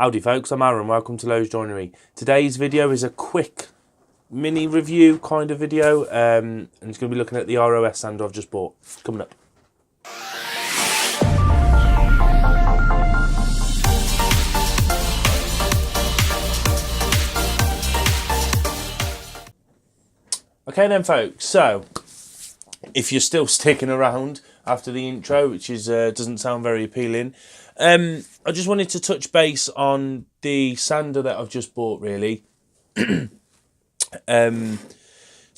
Howdy folks, I'm Aaron, welcome to Lowe's Joinery. Today's video is a quick mini review kind of video, and it's going to be looking at the ROS sander I've just bought. Coming up. Okay then folks, so if you're still sticking around after the intro, which is doesn't sound very appealing, I just wanted to touch base on the sander that I've just bought really. It's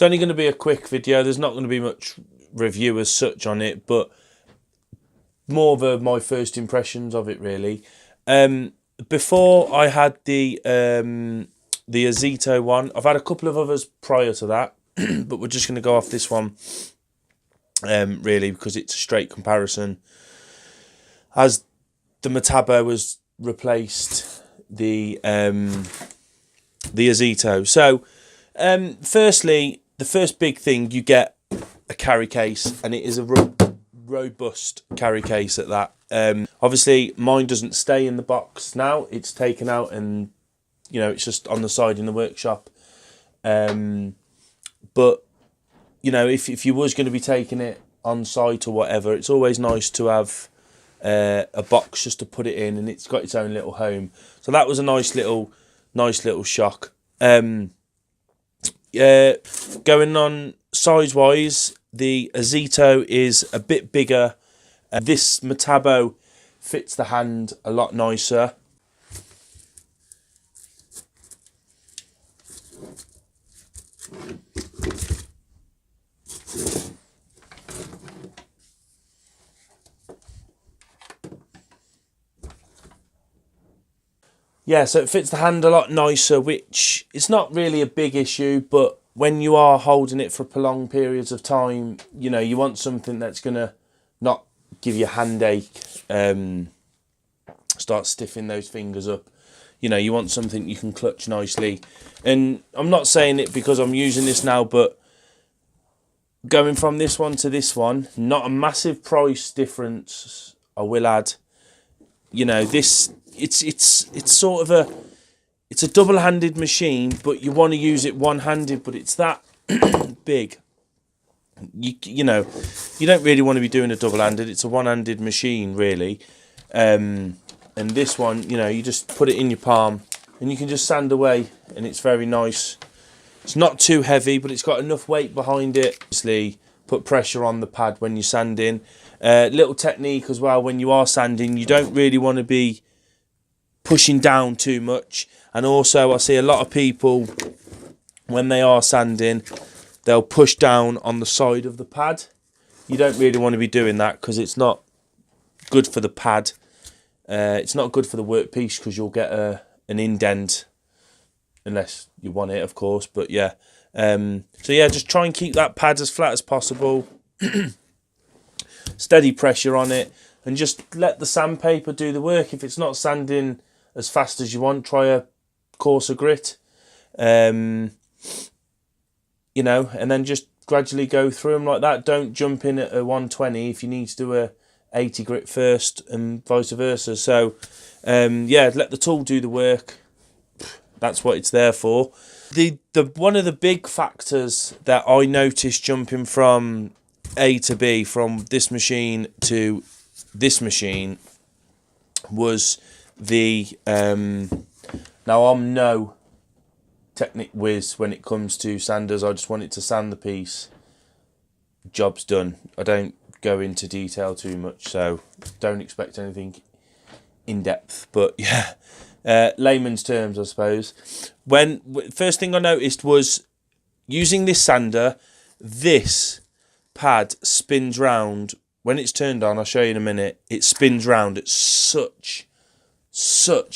only going to be a quick video, there's not going to be much review as such on it, but more of my first impressions of it really. Before I had the OZITO one, I've had a couple of others prior to that, but we're just going to go off this one really because it's a straight comparison. As the METABO has replaced the OZITO. So firstly, the first big thing, you get a carry case, and it is a robust carry case at that. Obviously mine doesn't stay in the box now, it's taken out and it's just on the side in the workshop. But if you was going to be taking it on site or whatever, it's always nice to have a box just to put it in, and it's got its own little home. So that was a nice little shock. Going on size wise, the OZITO is a bit bigger. This METABO fits the hand a lot nicer. Yeah, so it fits the hand a lot nicer, which is not really a big issue, but when you are holding it for prolonged periods of time, you want something that's going to not give you a hand ache, start stiffing those fingers up. You want something you can clutch nicely. And I'm not saying it because I'm using this now, but going from this one to this one, not a massive price difference, I will add. This... It's sort of it's a double-handed machine, but you want to use it one-handed, but it's that big. You don't really want to be doing a double-handed. It's a one-handed machine really. And this one, you just put it in your palm and you can just sand away, and it's very nice. It's not too heavy, but it's got enough weight behind it. Obviously, put pressure on the pad when you're sanding. Little technique as well, when you are sanding, you don't really want to be pushing down too much. And also I see a lot of people, when they are sanding, they'll push down on the side of the pad. You don't really want to be doing that because it's not good for the pad. It's not good for the workpiece because you'll get an indent, unless you want it of course, but yeah. So yeah, just try and keep that pad as flat as possible. Steady pressure on it, and just let the sandpaper do the work. If it's not sanding as fast as you want, try a coarser grit, and then just gradually go through them like that. Don't jump in at a 120 if you need to do a 80 grit first, and vice versa. So yeah, let the tool do the work. That's what it's there for. The one of the big factors that I noticed jumping from A to B, from this machine to this machine, was the now I'm no technic whiz when it comes to sanders. I just want it to sand the piece, job's done. I don't go into detail too much, so don't expect anything in depth, but yeah, layman's terms I suppose. First thing I noticed was, using this sander, this pad spins round. When it's turned on, I'll show you in a minute, it spins round at such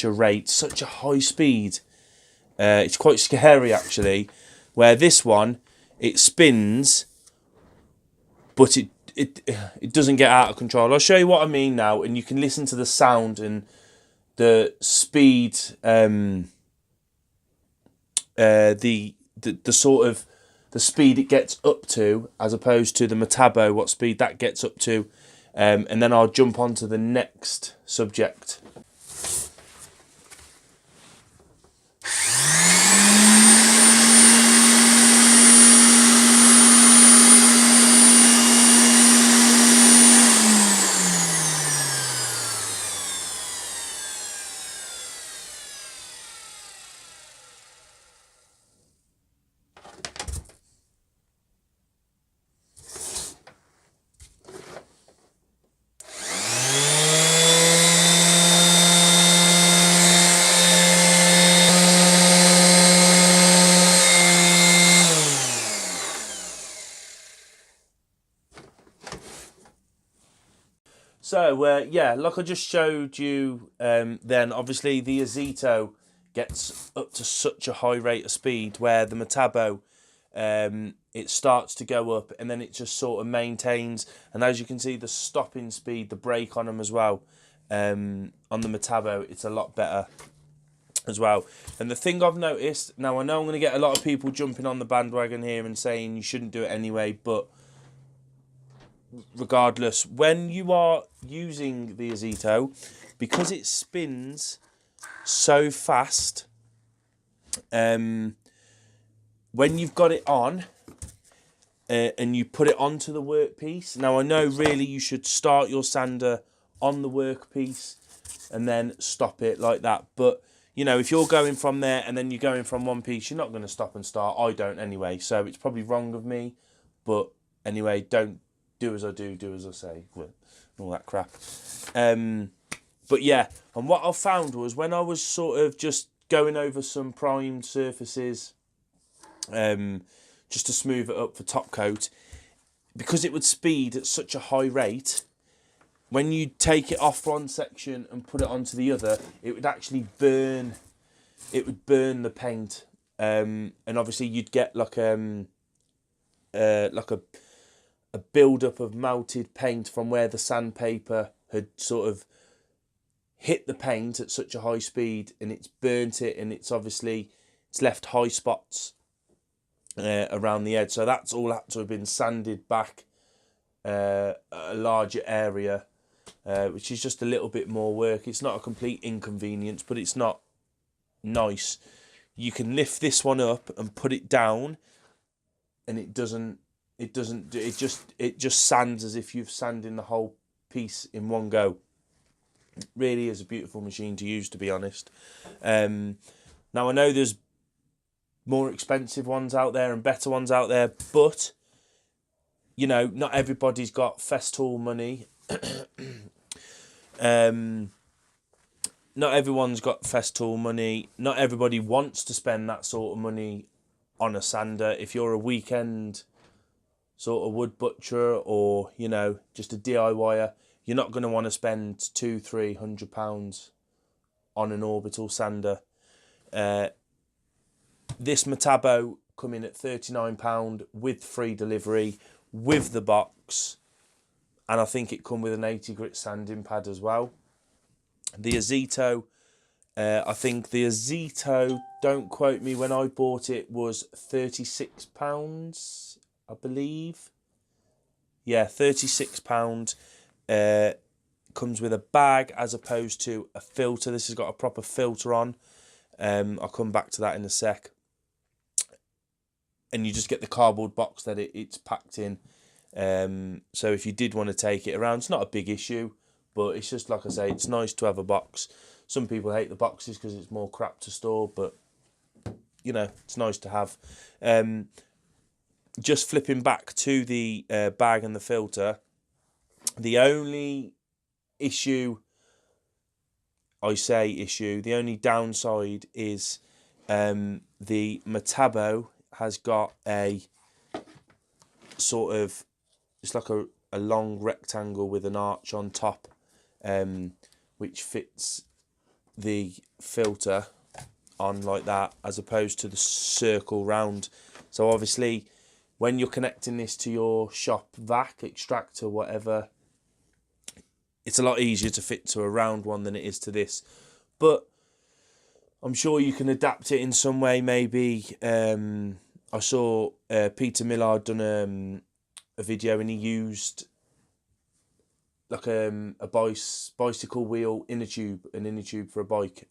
a rate, such a high speed. It's quite scary actually, where this one, it spins, but it doesn't get out of control. I'll show you what I mean now, and you can listen to the sound and the speed, the sort of the speed it gets up to, as opposed to the METABO, what speed that gets up to. And then I'll jump on to the next subject. So, yeah, like I just showed you, then obviously the OZITO gets up to such a high rate of speed where the METABO, it starts to go up and then it just sort of maintains. And as you can see, the stopping speed, the brake on them as well, on the METABO, it's a lot better as well. And the thing I've noticed, now I know I'm going to get a lot of people jumping on the bandwagon here and saying you shouldn't do it anyway, but regardless, when you are using the OZITO, because it spins so fast, when you've got it on and you put it onto the workpiece, now I know really you should start your sander on the workpiece and then stop it like that, but you know, if you're going from there and then you're going from one piece, you're not going to stop and start. I don't anyway, so it's probably wrong of me, but anyway, don't do as I do, do as I say, all that crap. But yeah, and what I found was when I was sort of just going over some primed surfaces, just to smooth it up for top coat, because it would speed at such a high rate, when you take it off one section and put it onto the other, it would actually burn. It would burn the paint, and obviously you'd get like a build up of melted paint from where the sandpaper had sort of hit the paint at such a high speed, and it's burnt it, and it's left high spots around the edge. So that's all had to have been sanded back a larger area, which is just a little bit more work. It's not a complete inconvenience, but it's not nice. You can lift this one up and put it down, and it just sands as if you've sanded the whole piece in one go. It really is a beautiful machine to use, to be honest. Now I know there's more expensive ones out there and better ones out there, but you know, not everybody's got Festool money. Not everyone's got Festool money. Not everybody wants to spend that sort of money on a sander. If you're a weekend sort of wood butcher, or you know, just a DIYer, you're not going to want to spend £200-300 on an orbital sander. This METABO come in at £39 with free delivery, with the box, and I think it come with an 80 grit sanding pad as well. The OZITO, I think the OZITO, don't quote me, when I bought it was £36, I believe. Yeah, £36. Comes with a bag as opposed to a filter. This has got a proper filter on. I'll come back to that in a sec. And you just get the cardboard box that it's packed in. So if you did want to take it around, it's not a big issue, but it's just, like I say, it's nice to have a box. Some people hate the boxes because it's more crap to store, but you know, it's nice to have. Just flipping back to the bag and the filter, the only issue, the only downside is the METABO has got a sort of, it's like a long rectangle with an arch on top, which fits the filter on like that, as opposed to the circle round. So obviously when you're connecting this to your shop vac, extractor, whatever, it's a lot easier to fit to a round one than it is to this. But I'm sure you can adapt it in some way. Maybe I saw Peter Millard done a video, and he used like a bicycle wheel inner tube, an inner tube for a bike.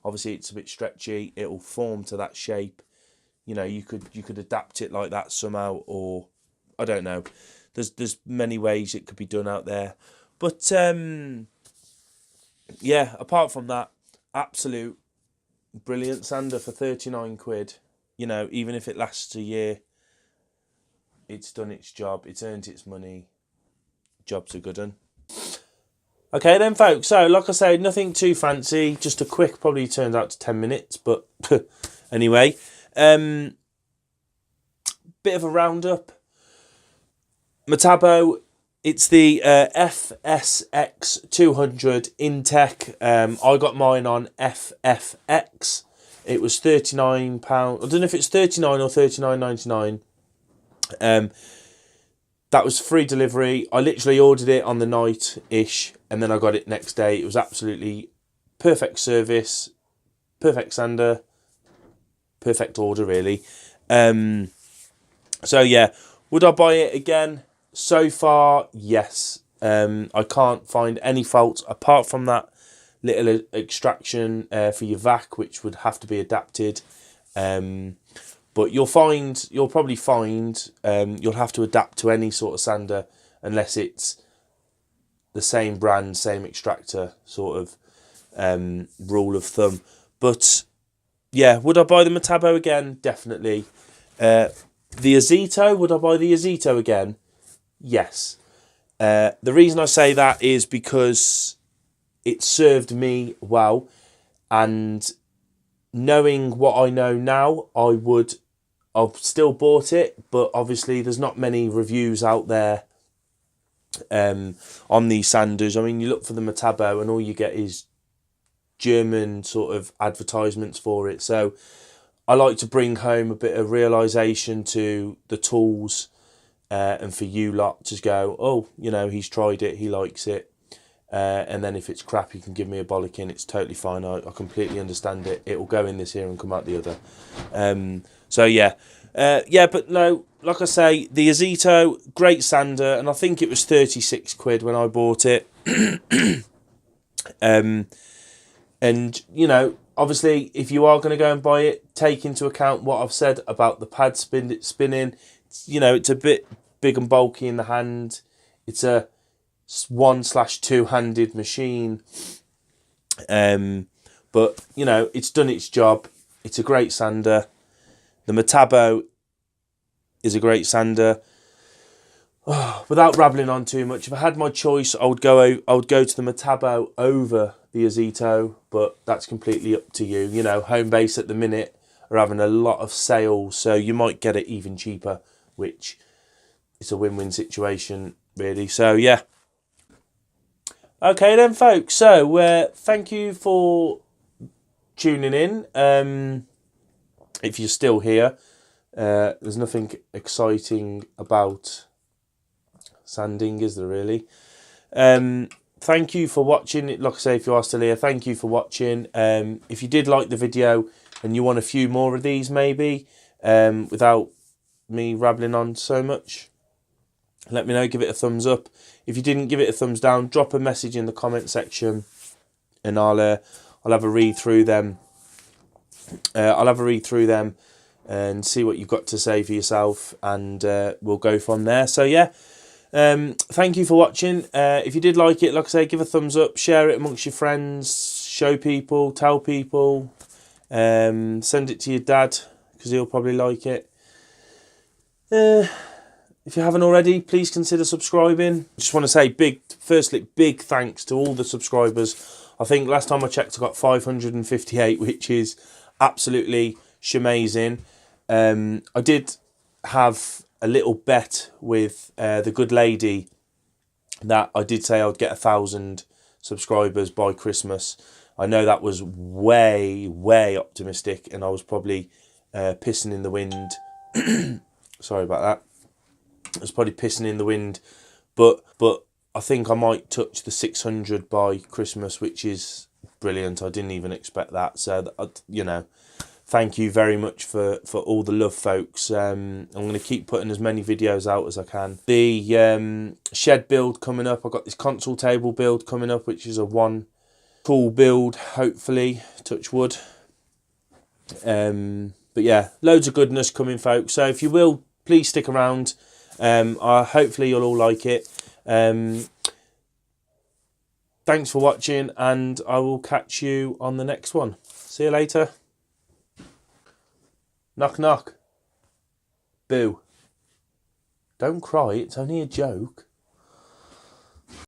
Obviously it's a bit stretchy, it'll form to that shape. You know, you could adapt it like that somehow, or I don't know. There's many ways it could be done out there. But yeah, apart from that, absolute brilliant sander for 39 quid. You know, even if it lasts a year, it's done its job, it's earned its money. Job's a good one. Okay then, folks, so like I say, nothing too fancy, just a quick, probably turned out to 10 minutes, but anyway, bit of a roundup. METABO, It's the FSX 200 Intech. I got mine on FFX. It was £39. I don't know if it's 39 or 39.99. That was free delivery. I literally ordered it on the night-ish, and then I got it next day. It was absolutely perfect service, perfect sander, perfect order, really. So yeah, would I buy it again? So far, yes. I can't find any faults apart from that little extraction for your vac, which would have to be adapted. But you'll probably find you'll have to adapt to any sort of sander unless it's the same brand, same extractor sort of rule of thumb. But yeah, would I buy the METABO again? Definitely. The OZITO, would I buy the OZITO again? Yes. The reason I say that is because it served me well, and knowing what I know now, I've still bought it, but obviously there's not many reviews out there on these sanders. I mean, you look for the METABO and all you get is German sort of advertisements for it. So I like to bring home a bit of realisation to the tools, and for you lot to go, oh, you know, he's tried it, he likes it. And then if it's crap, you can give me a bollocking. It's totally fine. I completely understand it. It will go in this ear and come out the other. So yeah. But no, like I say, the OZITO, great sander, and I think it was 36 quid when I bought it. And, you know, obviously, if you are going to go and buy it, take into account what I've said about the pad spinning. You know, it's a bit big and bulky in the hand. It's a 1/2-handed machine. But, you know, it's done its job. It's a great sander. The METABO is a great sander. Oh, without rambling on too much, if I had my choice, I would go to the METABO over the OZITO, but that's completely up to you. You know, HOMEBASE at the minute are having a lot of sales, so you might get it even cheaper, which is a win-win situation, really. So, yeah. Okay then, folks. So, thank you for tuning in. If you're still here, there's nothing exciting about sanding, is there really? Thank you for watching. Like I say, if you are still here, thank you for watching. If you did like the video and you want a few more of these, maybe, without me rambling on so much, let me know. Give it a thumbs up. If you didn't, give it a thumbs down. Drop a message in the comment section, and I'll have a read through them. And see what you've got to say for yourself, and we'll go from there. So yeah. Thank you for watching. If you did like it, like I say, give a thumbs up, share it amongst your friends, show people, tell people, send it to your dad because he'll probably like it. If you haven't already, please consider subscribing. I just want to say big thanks to all the subscribers. I think last time I checked I got 558, which is absolutely shamazing. I did have a little bet with the good lady that I did say I'd get 1,000 subscribers by Christmas. I know that was way optimistic, and I was probably pissing in the wind. Sorry about that. I was probably pissing in the wind, but I think I might touch the 600 by Christmas, which is brilliant. I didn't even expect that. So you know, thank you very much for all the love, folks. I'm going to keep putting as many videos out as I can. The shed build coming up. I've got this console table build coming up, which is a one tool build, hopefully, touch wood. But yeah, loads of goodness coming, folks. So if you will, please stick around. Hopefully you'll all like it. Thanks for watching, and I will catch you on the next one. See you later. Knock, knock. Boo. Don't cry, it's only a joke.